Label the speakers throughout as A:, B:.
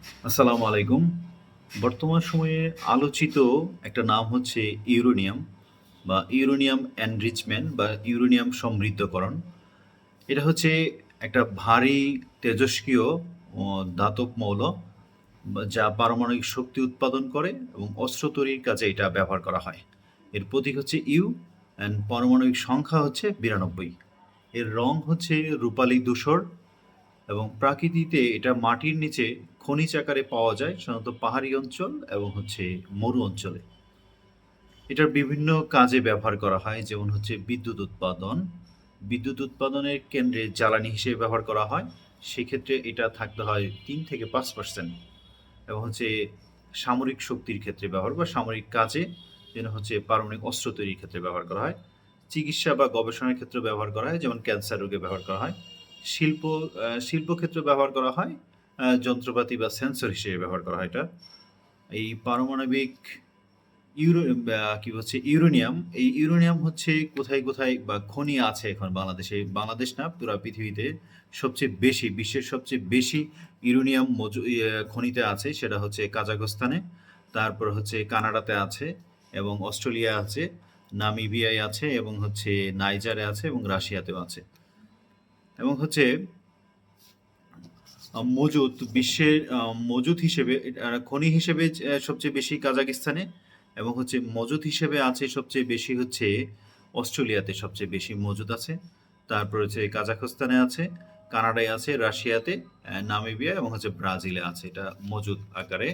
A: আসসালামু আলাইকুম। বর্তমান সময়ে আলোচিত একটা নাম হচ্ছে ইউরেনিয়াম বা ইউরেনিয়াম এনরিচমেন্ট বা ইউরেনিয়াম সমৃদ্ধকরণ। এটা হচ্ছে একটা ভারী তেজস্ক্রিয় ধাতব মৌল যা পারমাণবিক শক্তি উৎপাদন করে এবং অস্ত্র তৈরির কাজে এটা ব্যবহার করা হয়। এর প্রতীক হচ্ছে ইউ অ্যান্ড পারমাণবিক সংখ্যা হচ্ছে 92। এর রং হচ্ছে রূপালি ধূসর এবং প্রাকৃতিতে এটা মাটির নিচে খনিজ আকারে পাওয়া যায় সাধারণত পাহাড়ি অঞ্চল এবং হচ্ছে মরু অঞ্চলে। এটার বিভিন্ন কাজে ব্যবহার করা হয়, যেমন হচ্ছে বিদ্যুৎ উৎপাদন। বিদ্যুৎ উৎপাদনের কেন্দ্রে জ্বালানি হিসেবে ব্যবহার করা হয়। সেক্ষেত্রে এটা থাকতে হয় 3 থেকে 5%। এবং হচ্ছে সামরিক শক্তির ক্ষেত্রে ব্যবহার বা সামরিক কাজে, যেন হচ্ছে পারমাণবিক অস্ত্র তৈরির ক্ষেত্রে ব্যবহার করা হয়। চিকিৎসা বা গবেষণার ক্ষেত্রে ব্যবহার করা হয়, যেমন ক্যান্সার রোগে ব্যবহার করা হয়। শিল্প শিল্পক্ষেত্রে ব্যবহার করা হয়, যন্ত্রপাতি বা সেন্সর হিসেবে ব্যবহার করা হয় এটা। এই পারমাণবিক কি হচ্ছে ইউরেনিয়াম, এই ইউরেনিয়াম হচ্ছে কোথায় কোথায় বা খনি আছে এখন বাংলাদেশে, বাংলাদেশ না পুরা পৃথিবীতে সবচেয়ে বেশি, বিশ্বের সবচেয়ে বেশি ইউরেনিয়াম খনিতে আছে সেটা হচ্ছে কাজাখস্তানে, তারপর হচ্ছে কানাডাতে আছে এবং অস্ট্রেলিয়া আছে, নামিবিয়ায় আছে এবং হচ্ছে নাইজারে আছে এবং রাশিয়াতেও আছে। এবং হচ্ছে মজুদ বিশ্বের মজুদ হিসেবে খনি হিসেবে সবচেয়ে বেশি কাজাকিস্তানে, এবং হচ্ছে মজুদ হিসেবে আছে সবচেয়ে বেশি হচ্ছে অস্ট্রেলিয়াতে সবচেয়ে বেশি মজুদ আছে। তারপর হচ্ছে কাজাখস্তানে আছে, কানাডায় আছে, রাশিয়াতে, নামিবিয়া এবং হচ্ছে ব্রাজিলে আছে এটা মজুদ আকারে।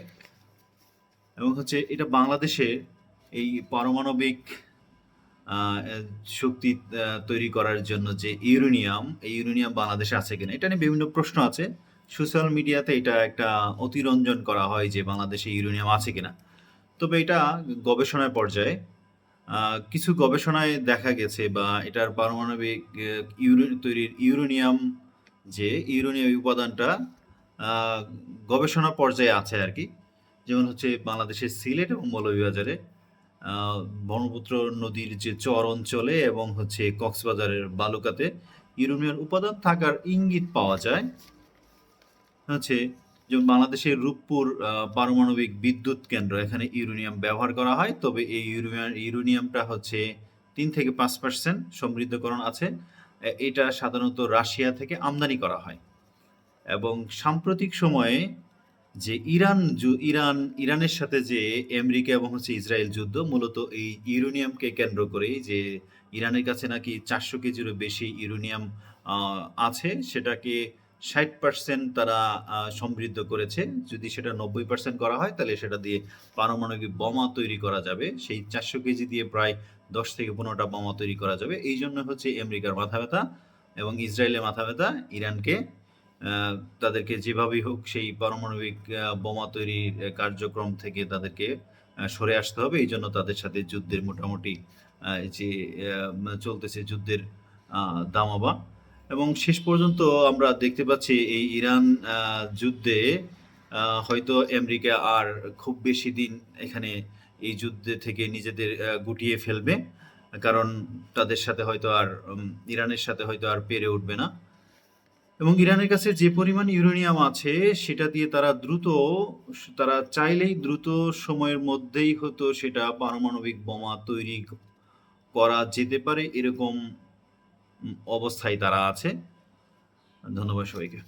A: এবং হচ্ছে এটা বাংলাদেশে এই পারমাণবিক শক্তি তৈরি করার জন্য যে ইউরেনিয়াম, এই ইউরেনিয়াম বাংলাদেশে আছে কিনা এটা নিয়ে বিভিন্ন প্রশ্ন আছে। সোশ্যাল মিডিয়াতে এটা একটা অতিরঞ্জন করা হয় যে বাংলাদেশে ইউরেনিয়াম আছে কিনা। তবে এটা গবেষণার পর্যায়ে কিছু গবেষণায় দেখা গেছে বা এটার পারমাণবিক তৈরির ইউরেনিয়াম, যে ইউরেনিয়াম উপাদানটা আহ, গবেষণা পর্যায়ে আছে আর কি। যেমন হচ্ছে বাংলাদেশের সিলেট এবং মৌলভীবাজারে আহ, ব্রহ্মপুত্র নদীর যে চর অঞ্চলে এবং হচ্ছে কক্সবাজারের বালুকাতে ইউরেনিয়াম উপাদান থাকার ইঙ্গিত পাওয়া যায়। হচ্ছে যেমন বাংলাদেশের রূপপুর পারমাণবিক বিদ্যুৎ কেন্দ্র, এখানে ইউরেনিয়াম ব্যবহার করা হয়, তবে এই ইউরেনিয়ামটা হচ্ছে 3 থেকে 5% সমৃদ্ধকরণ আছে। এটা সাধারণত রাশিয়া থেকে আমদানি করা হয়। এবং সাম্প্রতিক সময়ে যে ইরানের সাথে যে আমেরিকা এবং হচ্ছে ইসরায়েল যুদ্ধ, মূলত এই ইউরেনিয়ামকে কেন্দ্র করেই, যে ইরানের কাছে নাকি 400 কেজিরও বেশি ইউরেনিয়াম আছে, সেটাকে 60% তারা সমৃদ্ধ করেছে। যদি সেটা 90% করা হয় তাহলে সেটা দিয়ে পারমাণবিক বোমা তৈরি করা যাবে। সেই 400 কেজি দিয়ে প্রায় 10 থেকে 15টা বোমা তৈরি করা যাবে। এই জন্য হচ্ছে আমেরিকার মাথা ব্যথা এবং ইসরায়েলের মাথা ব্যথা ইরানকে আহ, তাদেরকে যেভাবেই হোক সেই পারমাণবিক বোমা তৈরির কার্যক্রম থেকে তাদেরকে সরে আসতে হবে। এই জন্য তাদের সাথে যুদ্ধের মোটামুটি যে চলতেছে যুদ্ধের দামামা। এবং শেষ পর্যন্ত আমরা দেখতে পাচ্ছি এই ইরান যুদ্ধে হয়তো আমেরিকা আর খুব বেশি দিন এখানে এই যুদ্ধে থেকে নিজেদের গুটিয়ে ফেলবে, কারণ তাদের সাথে হয়তো আর ইরানের সাথে হয়তো আর পেরে উঠবে না। এবং ইরানের কাছে যে পরিমাণ ইউরেনিয়াম আছে সেটা দিয়ে তারা চাইলেই দ্রুত সময়ের মধ্যেই হয়তো সেটা পারমাণবিক বোমা তৈরি করা যেতে পারে, এরকম অবস্থায় তারা আছে। ধন্যবাদ সবাইকে।